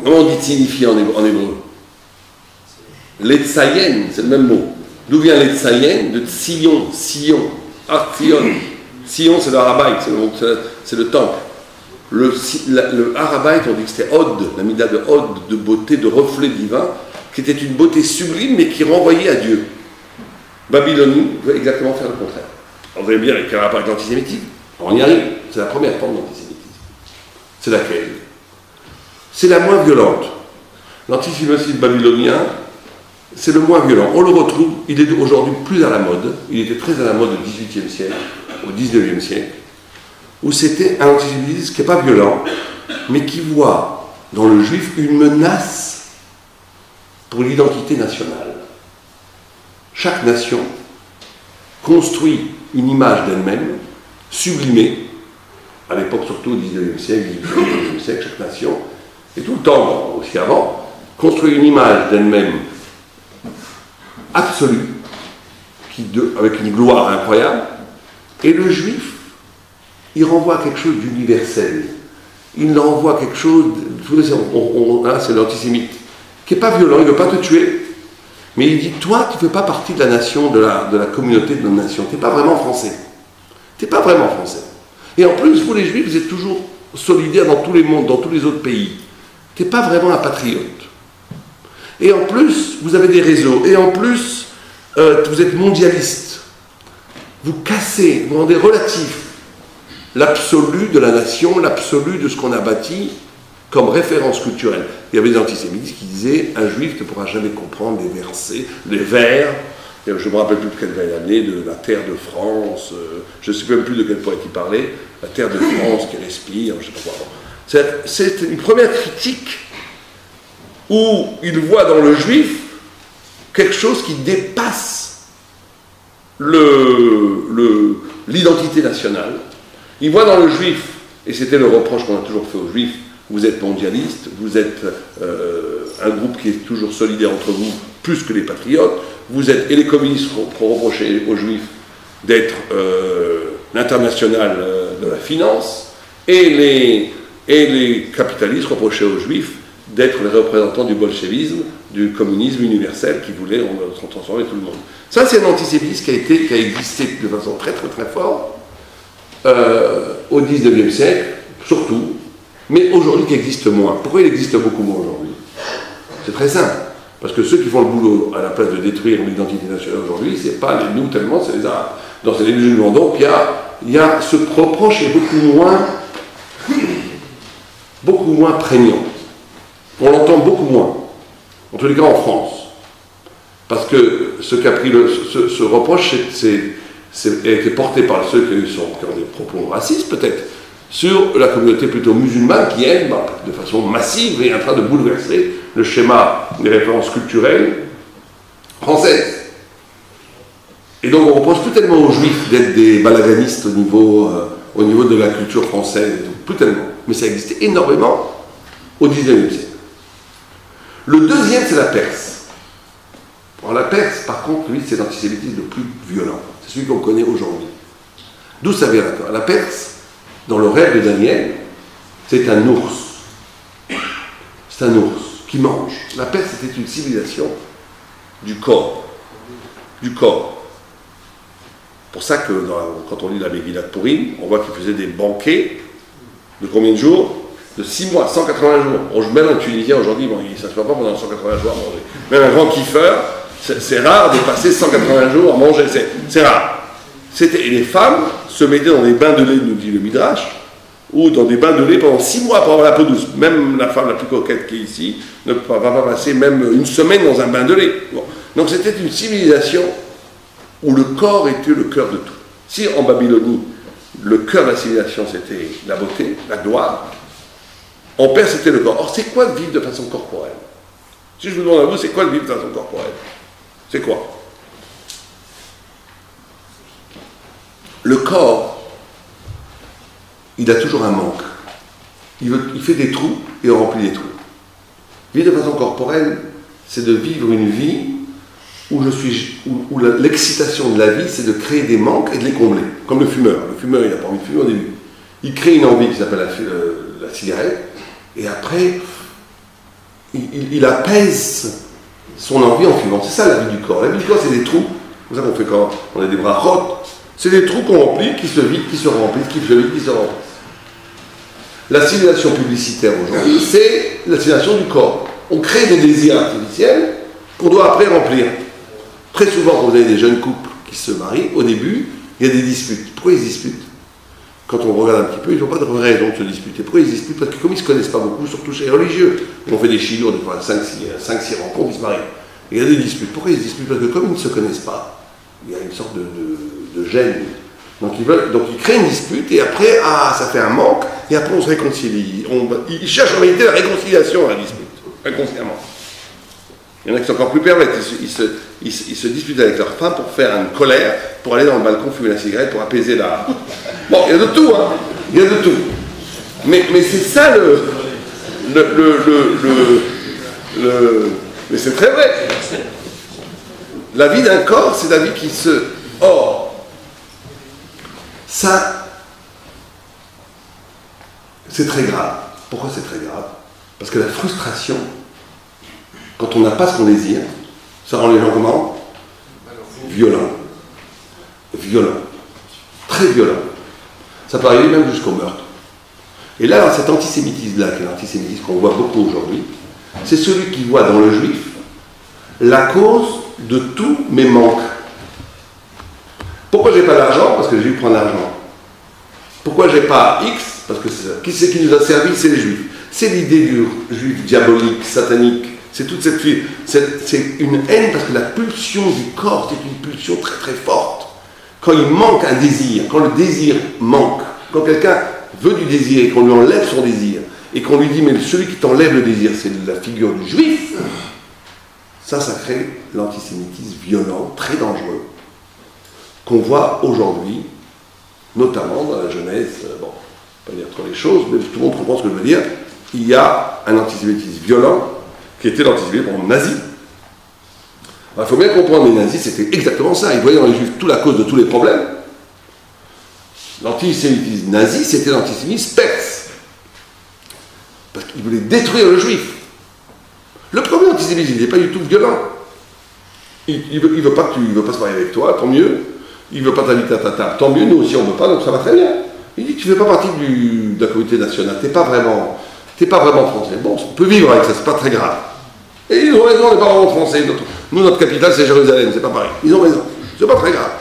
Comment on dit signifier en hébreu? Letzayen, c'est le même mot. D'où vient Letzayen? De Sion, Sion, Sion. Sion, c'est le Harabait, c'est le temple. Le Harabait, on dit que c'était Od, la mida de Od, de beauté, de reflet divin, qui était une beauté sublime, mais qui renvoyait à Dieu. Babylonie veut exactement faire le contraire. On verrait bien quel rapport avec l'antisémitisme. On y arrive. C'est la première forme d'antisémitisme. C'est laquelle? C'est la moins violente. L'antisémitisme babylonien, c'est le moins violent. On le retrouve, il est aujourd'hui plus à la mode. Il était très à la mode au XVIIIe siècle, au XIXe siècle, où c'était un antisémitisme qui n'est pas violent, mais qui voit dans le juif une menace pour l'identité nationale. Chaque nation construit une image d'elle-même, sublimée, à l'époque surtout au XIXe siècle, XVIIIe siècle, chaque nation, et tout le temps aussi avant, construit une image d'elle-même absolue, avec une gloire incroyable, et le juif, il renvoie à quelque chose d'universel. Il renvoie à quelque chose, c'est l'antisémite, qui n'est pas violent, il ne veut pas te tuer, mais il dit, toi, tu ne fais pas partie de la nation, de la communauté de notre nation, tu n'es pas vraiment français. Tu n'es pas vraiment français. Et en plus, vous les juifs, vous êtes toujours solidaires dans tous les mondes, dans tous les autres pays. Tu n'es pas vraiment un patriote. Et en plus, vous avez des réseaux. Et en plus, vous êtes mondialiste. Vous cassez, vous rendez relatif l'absolu de la nation, l'absolu de ce qu'on a bâti comme référence culturelle. Il y avait des antisémites qui disaient un juif ne pourra jamais comprendre les versets, les vers, je ne me rappelle plus de quelle année, de la terre de France, je ne sais même plus de quel poète il parlait, la terre de France qui respire, je ne sais pas quoi. C'est une première critique où il voit dans le juif quelque chose qui dépasse l'identité nationale. Il voit dans le juif, et c'était le reproche qu'on a toujours fait aux juifs, vous êtes mondialiste, vous êtes un groupe qui est toujours solidaire entre vous, plus que les patriotes, vous êtes, et les communistes reprochaient aux juifs d'être l'international de la finance, et les capitalistes reprochaient aux juifs d'être les représentants du bolchevisme, du communisme universel qui voulait transformer tout le monde. Ça, c'est un antisémitisme qui a existé de façon très très très forte au XIXe siècle, surtout, mais aujourd'hui qui existe moins. Pourquoi il existe beaucoup moins aujourd'hui? C'est très simple. Parce que ceux qui font le boulot à la place de détruire l'identité nationale aujourd'hui, c'est pas nous tellement, c'est les Arabes. Donc c'est les musulmans. Donc il y a ce reproche est beaucoup moins prégnant. On l'entend beaucoup moins. En tous les cas en France. Parce que ce qu'a pris ce reproche, a été porté par ceux qui ont des propos racistes peut-être, sur la communauté plutôt musulmane qui, elle, de façon massive, est en train de bouleverser le schéma des références culturelles françaises. Et donc on reproche plus tellement aux juifs d'être des balaganistes au niveau de la culture française, plus tellement. Mais ça existait énormément au XIXe siècle. Le deuxième, c'est la Perse. Alors la Perse, par contre, lui, c'est l'antisémitisme le plus violent. C'est celui qu'on connaît aujourd'hui. D'où ça vient là? La Perse, dans le rêve de Daniel, c'est un ours. C'est un ours qui mange. La Perse était une civilisation du corps. Du corps. Pour ça que quand on lit la Megillat Purim, on voit qu'ils faisaient des banquets de combien de jours? De 6 mois, 180 jours. Même un Tunisien aujourd'hui, il ne s'assoit pas pendant 180 jours à manger. Même un grand kiffeur, c'est rare de passer 180 jours à manger. C'est rare. Et les femmes se mettaient dans des bains de lait, nous dit le Midrash, ou dans des bains de lait pendant 6 mois pour avoir la peau douce. Même la femme la plus coquette qui est ici ne va pas passer même une semaine dans un bain de lait. Bon. Donc c'était une civilisation où le corps était le cœur de tout. Si en Babylonie, le cœur de la civilisation c'était la beauté, la gloire, en Perse c'était le corps. Or c'est quoi de vivre de façon corporelle? Si je vous demande à vous, c'est quoi de vivre de façon corporelle? C'est quoi? Le corps, il a toujours un manque. Il fait des trous et on remplit des trous. Vivre de façon corporelle, c'est de vivre une vie où l'excitation de la vie, c'est de créer des manques et de les combler. Comme le fumeur. Le fumeur, il n'a pas envie de fumer au début. Il crée une envie qui s'appelle la cigarette, et après, il apaise son envie en fumant. C'est ça la vie du corps. La vie du corps, c'est des trous. C'est ça qu'on fait quand on a des bras rots. C'est des trous qu'on remplit, qui se vident, qui se remplissent, qui se vident, qui se remplissent. La stimulation publicitaire aujourd'hui, c'est la stimulation du corps. On crée des désirs artificiels qu'on doit après remplir. Très souvent, quand vous avez des jeunes couples qui se marient, au début, il y a des disputes. Pourquoi ils se disputent? Quand on regarde un petit peu, ils n'ont pas de raison de se disputer. Pourquoi ils se disputent? Parce que comme ils ne se connaissent pas beaucoup, surtout chez les religieux, on fait des chilours, des fois 5-6 rencontres, ils se marient. Il y a des disputes. Pourquoi ils se disputent? Parce que comme ils ne se connaissent pas, il y a une sorte de gêne. Donc ils créent une dispute et après, ça fait un manque, et après on se réconcilie. Ils cherchent en réalité la réconciliation à la dispute, inconsciemment. Il y en a qui sont encore plus pervers, ils se disputent avec leur femme pour faire une colère, pour aller dans le balcon fumer la cigarette, pour apaiser la... Bon, il y a de tout, hein. Il y a de tout. Mais c'est ça mais c'est très vrai. La vie d'un corps, c'est la vie qui se... Or, ça, c'est très grave. Pourquoi c'est très grave? Parce que la frustration, quand on n'a pas ce qu'on désire, ça rend les gens comment? Violents. Violents. Très violents. Ça peut arriver même jusqu'au meurtre. Et là, dans cet antisémitisme-là, qui est l'antisémitisme qu'on voit beaucoup aujourd'hui, c'est celui qui voit dans le juif la cause de tous mes manques. Pourquoi j'ai pas d'argent? Parce que les juifs prennent l'argent. Pourquoi j'ai pas X? Parce que c'est ça. Qui c'est qui nous a servi? C'est les juifs. C'est l'idée du juif diabolique, satanique. C'est toute cette vie. C'est une haine parce que la pulsion du corps, c'est une pulsion très très forte. Quand il manque un désir, quand le désir manque, quand quelqu'un veut du désir et qu'on lui enlève son désir, et qu'on lui dit, mais celui qui t'enlève le désir, c'est la figure du juif, ça crée l'antisémitisme violent, très dangereux, qu'on voit aujourd'hui, notamment dans la jeunesse, bon, je ne vais pas dire trop les choses, mais tout le monde comprend ce que je veux dire, il y a un antisémitisme violent, qui était l'antisémitisme nazi. Il faut bien comprendre, les nazis, c'était exactement ça. Ils voyaient dans les juifs toute la cause de tous les problèmes. L'antisémitisme nazi, c'était l'antisémitisme perse. Parce qu'ils voulaient détruire le juif. Le premier antisémitisme, il n'est pas du tout violent. Il veut pas se marier avec toi, tant mieux. Il ne veut pas t'inviter à ta table, tant mieux. Nous aussi, on ne veut pas, donc ça va très bien. Il dit, tu ne fais pas partie de la communauté nationale. Tu n'es pas vraiment français. Bon, on peut vivre avec ça, c'est pas très grave. Et ils ont raison, on n'est pas vraiment français. Nous, notre capitale, c'est Jérusalem, c'est pas pareil. Ils ont raison, c'est pas très grave.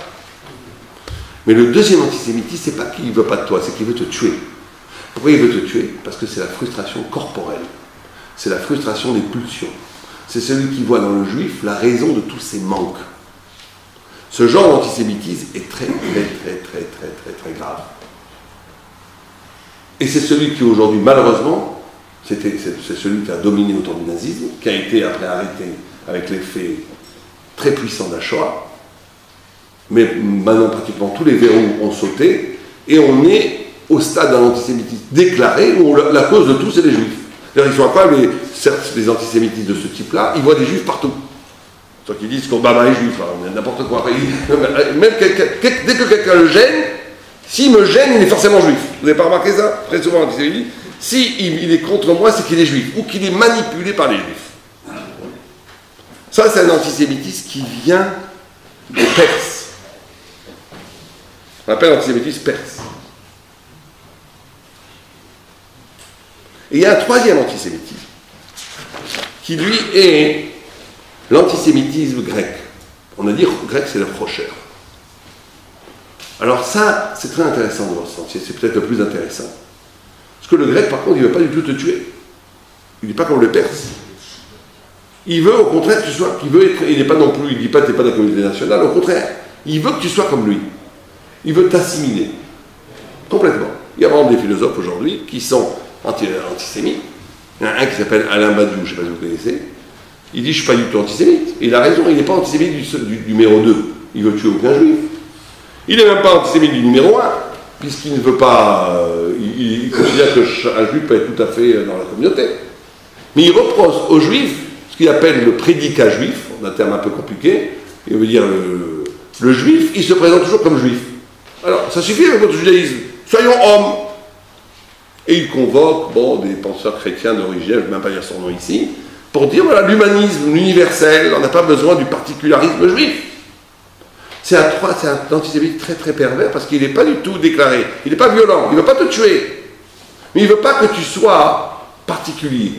Mais le deuxième antisémitisme, c'est pas qu'il ne veut pas de toi, c'est qu'il veut te tuer. Pourquoi il veut te tuer? Parce que c'est la frustration corporelle. C'est la frustration des pulsions. C'est celui qui voit dans le juif la raison de tous ses manques. Ce genre d'antisémitisme est très, très, très, très, très, très, très grave. Et c'est celui qui, aujourd'hui, malheureusement, c'est celui qui a dominé au temps du nazisme, qui a été après arrêté avec l'effet très puissant de la Shoah. Mais maintenant, pratiquement tous les verrous ont sauté, et on est au stade d'un antisémitisme déclaré, où la cause de tout, c'est les juifs. D'ailleurs, ils sont incroyables, certes, les antisémitistes de ce type-là, ils voient des juifs partout. Donc ils disent qu'on bat les juifs, hein, n'importe quoi. Même dès que quelqu'un le gêne, s'il me gêne, il est forcément juif. Vous n'avez pas remarqué ça? Très souvent, l'antisémitisme. Il est contre moi, c'est qu'il est juif, ou qu'il est manipulé par les juifs. Ça, c'est un antisémitisme qui vient de Perse. On appelle l'antisémitisme perse. Et il y a un troisième antisémitisme, qui lui est l'antisémitisme grec. On a dit grec, c'est le procheur. Alors ça, c'est très intéressant dans ce sens, c'est peut-être le plus intéressant. Parce que le grec, par contre, il ne veut pas du tout te tuer. Il n'est pas comme le perse. Il veut, au contraire, que tu sois... il n'est pas non plus... Il ne dit pas que tu n'es pas de la communauté nationale. Au contraire, il veut que tu sois comme lui. Il veut t'assimiler. Complètement. Il y a vraiment des philosophes aujourd'hui qui sont antisémites. Il y en a un qui s'appelle Alain Badiou, je ne sais pas si vous connaissez. Il dit, je ne suis pas du tout antisémite. Et il a raison, il n'est pas antisémite du numéro 2. Il veut tuer aucun juif. Il n'est même pas antisémite du numéro 1. Puisqu'il ne veut pas, il considère qu'un juif peut être tout à fait dans la communauté. Mais il reproche aux juifs ce qu'il appelle le prédicat juif, un terme un peu compliqué, il veut dire le juif, il se présente toujours comme juif. Alors, ça suffit avec votre judaïsme, soyons hommes. Et il convoque, des penseurs chrétiens d'origine, je ne vais même pas dire son nom ici, pour dire, voilà, l'humanisme, l'universel, on n'a pas besoin du particularisme juif. C'est un antisémitisme très très pervers parce qu'il n'est pas du tout déclaré. Il n'est pas violent, il ne veut pas te tuer. Mais il ne veut pas que tu sois particulier.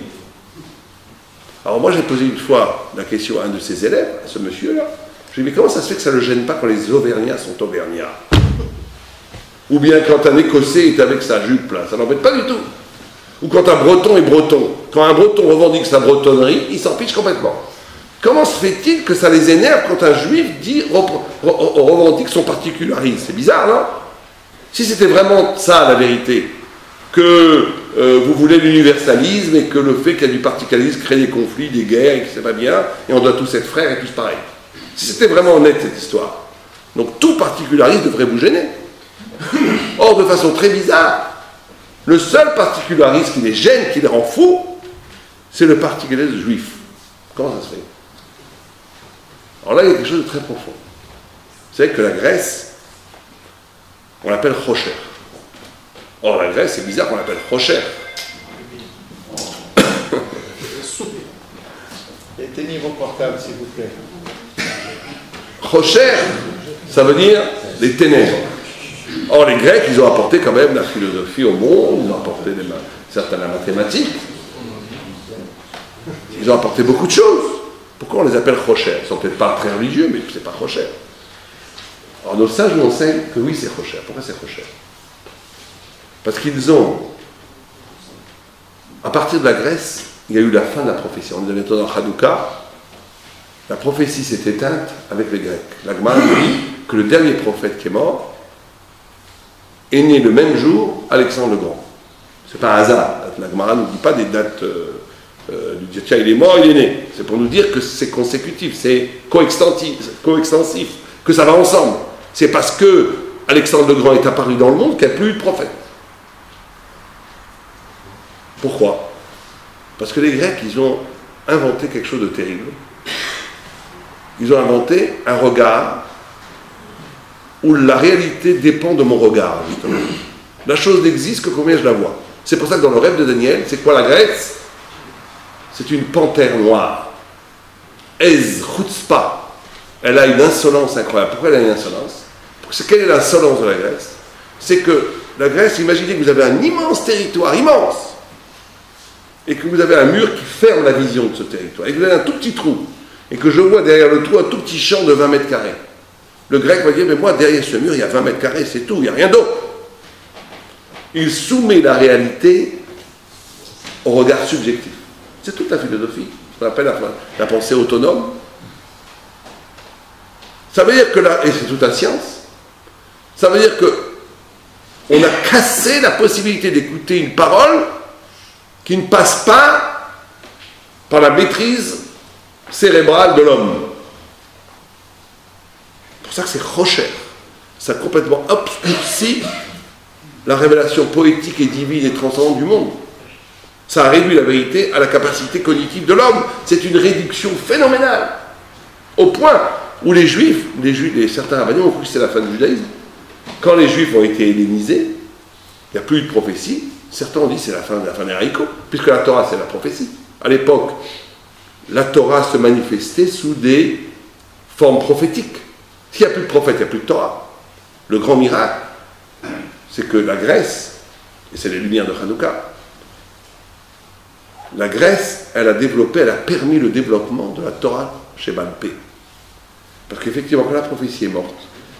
Alors moi j'ai posé une fois la question à un de ses élèves, à ce monsieur-là. Je lui ai dit, mais comment ça se fait que ça ne le gêne pas quand les Auvergnats sont Auvergnats? Ou bien quand un Écossais est avec sa jupe là, ça n'embête pas du tout. Ou quand un Breton est breton. Quand un Breton revendique sa bretonnerie, il s'en fiche complètement. Comment se fait-il que ça les énerve quand un Juif revendique son particularisme? C'est bizarre, non? Si c'était vraiment ça la vérité, que vous voulez l'universalisme et que le fait qu'il y a du particularisme crée des conflits, des guerres et que c'est pas bien, et on doit tous être frères et tous pareils. Si c'était vraiment honnête cette histoire, donc tout particularisme devrait vous gêner. Or, de façon très bizarre, le seul particularisme qui les gêne, qui les rend fous, c'est le particularisme juif. Comment ça se fait? Alors là, il y a quelque chose de très profond. Vous savez que la Grèce, on l'appelle Rocher. Or, la Grèce, c'est bizarre qu'on l'appelle Rocher. Éteignez vos portables, s'il vous plaît. Rocher, ça veut dire les ténèbres. Or, les Grecs, ils ont apporté quand même la philosophie au monde, ils ont apporté certaines mathématiques, ils ont apporté beaucoup de choses. Pourquoi on les appelle Rocher? Ils ne sont peut-être pas très religieux, mais c'est pas Rocher. Alors, nos sages nous enseignent que oui, c'est Rocher. Pourquoi c'est Rocher? Parce qu'ils ont, à partir de la Grèce, il y a eu la fin de la prophétie. On est bientôt dans Hanouka. La prophétie s'est éteinte avec les Grecs. La Gemara dit que le dernier prophète qui est mort est né le même jour, Alexandre le Grand. C'est pas un hasard. La Gemara ne nous dit pas des dates du dire tiens, il est mort, il est né. C'est pour nous dire que c'est consécutif, c'est coextensif, que ça va ensemble. C'est parce que Alexandre le Grand est apparu dans le monde qu'il n'y a plus eu de prophète. Pourquoi? Parce que les Grecs, ils ont inventé quelque chose de terrible. Ils ont inventé un regard où la réalité dépend de mon regard, justement. La chose n'existe que combien je la vois. C'est pour ça que dans le rêve de Daniel, c'est quoi la Grèce? C'est une panthère noire. Ez chutzpah. Elle a une insolence incroyable. Pourquoi elle a une insolence? Quelle est l'insolence de la Grèce? C'est que la Grèce, imaginez que vous avez un immense territoire, immense, et que vous avez un mur qui ferme la vision de ce territoire, et que vous avez un tout petit trou, et que je vois derrière le trou un tout petit champ de 20 mètres carrés. Le Grec va dire, mais moi, derrière ce mur, il y a 20 mètres carrés, c'est tout, il n'y a rien d'autre. Il soumet la réalité au regard subjectif. C'est toute la philosophie, ce qu'on appelle la pensée autonome. Ça veut dire que là, et c'est toute la science, ça veut dire que on a cassé la possibilité d'écouter une parole qui ne passe pas par la maîtrise cérébrale de l'homme. C'est pour ça que c'est Rocher. Ça a complètement obscurci la révélation poétique et divine et transcendante du monde. Ça a réduit la vérité à la capacité cognitive de l'homme. C'est une réduction phénoménale. Au point où les Juifs, certains rabbins ont cru que c'était la fin du judaïsme. Quand les Juifs ont été hellénisés, il n'y a plus eu de prophétie. Certains ont dit que c'est la fin des haricots, puisque la Torah, c'est la prophétie. À l'époque, la Torah se manifestait sous des formes prophétiques. S'il n'y a plus de prophète, il n'y a plus de Torah. Le grand miracle, c'est que la Grèce, et c'est les lumières de Hanouka, la Grèce, elle a permis le développement de la Torah chez Balpé. Parce qu'effectivement, quand la prophétie est morte,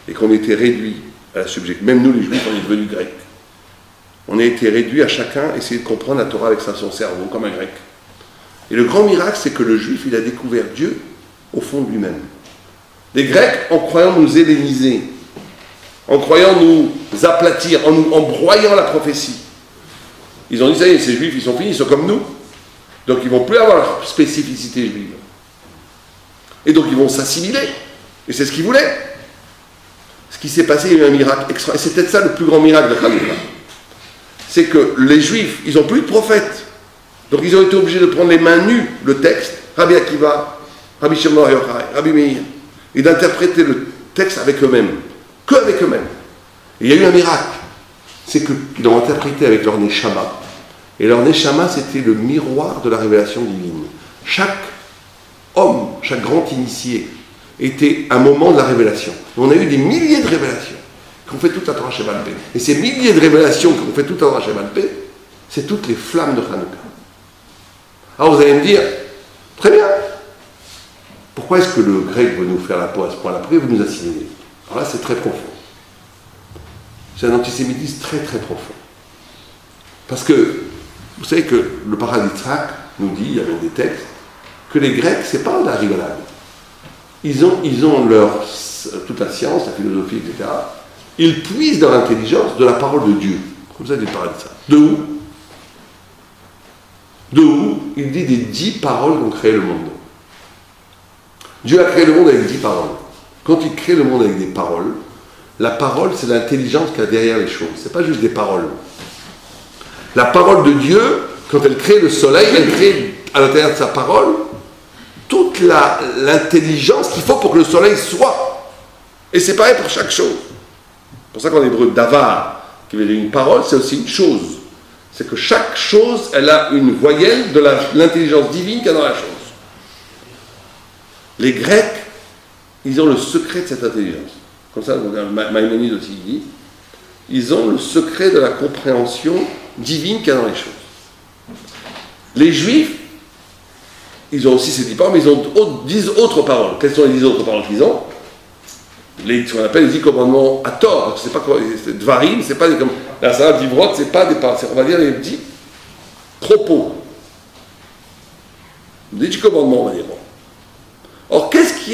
et qu'on était réduit à la subject, même nous les Juifs, on est devenus grecs, on a été réduit à chacun essayer de comprendre la Torah avec son cerveau, comme un grec. Et le grand miracle, c'est que le Juif, il a découvert Dieu au fond de lui-même. Les Grecs, en croyant nous helléniser, en croyant nous aplatir, en broyant la prophétie, ils ont dit, ça y est, ces Juifs, ils sont finis, ils sont comme nous. Donc ils ne vont plus avoir la spécificité juive. Et donc ils vont s'assimiler. Et c'est ce qu'ils voulaient. Ce qui s'est passé, il y a eu un miracle extra. Et c'est peut-être ça le plus grand miracle de Hanouka. C'est que les Juifs, ils n'ont plus de prophète. Donc ils ont été obligés de prendre les mains nues le texte, Rabbi Akiva, Rabbi Shimon bar Yochai, Rabbi Meir, et d'interpréter le texte avec eux-mêmes. Que avec eux-mêmes. Et il y a eu un miracle. C'est qu'ils l'ont interprété avec leur Neshama. Et leur Neshama, c'était le miroir de la révélation divine. chaque homme, chaque grand initié était un moment de la révélation. On a eu des milliers de révélations qu'on fait toute la Torah Shebaal Peh. Et ces milliers de révélations qu'on fait toute la Torah Shebaal Peh, c'est toutes les flammes de Hanouka. Alors vous allez me dire, très bien, pourquoi est-ce que le grec veut nous faire la peau à ce point-là? Pourquoi il veut nous assimiler? Alors là, c'est très profond. C'est un antisémitisme très très profond. Parce que, vous savez que le paradis d'Yitzhak nous dit, il y avait des textes, que les Grecs, c'est pas de la rigolade. Ils ont leur, toute la science, la philosophie, etc. Ils puisent dans l'intelligence de la parole de Dieu. Comme ça, il dit le paradis d'Yitzhak. De où? De où? Il dit des 10 paroles qui ont créé le monde. Dieu a créé le monde avec 10 paroles. Quand il crée le monde avec des paroles, la parole, c'est l'intelligence qu'il y a derrière les choses. C'est pas juste des paroles. La parole de Dieu, quand elle crée le soleil, elle crée à l'intérieur de sa parole toute l'intelligence qu'il faut pour que le soleil soit. Et c'est pareil pour chaque chose. C'est pour ça qu'en hébreu, davar, qui veut dire une parole, c'est aussi une chose. C'est que chaque chose, elle a une voyelle de l'intelligence divine qu'il y a dans la chose. Les Grecs, ils ont le secret de cette intelligence. Comme ça, Maïmonide aussi dit, ils ont le secret de la compréhension divine qu'il y a dans les choses. Les Juifs, ils ont aussi ces 10 paroles, mais ils ont 10 autres paroles. Quelles sont les 10 autres paroles qu'ils ont? Ce qu'on appelle les 10 commandements à tort. C'est pas quoi, Dvarim, c'est pas des comme la salade d'Ivrot, c'est pas des paroles, on va dire les 10 propos. Les 10 commandements, on va dire. Or, qu'est-ce qui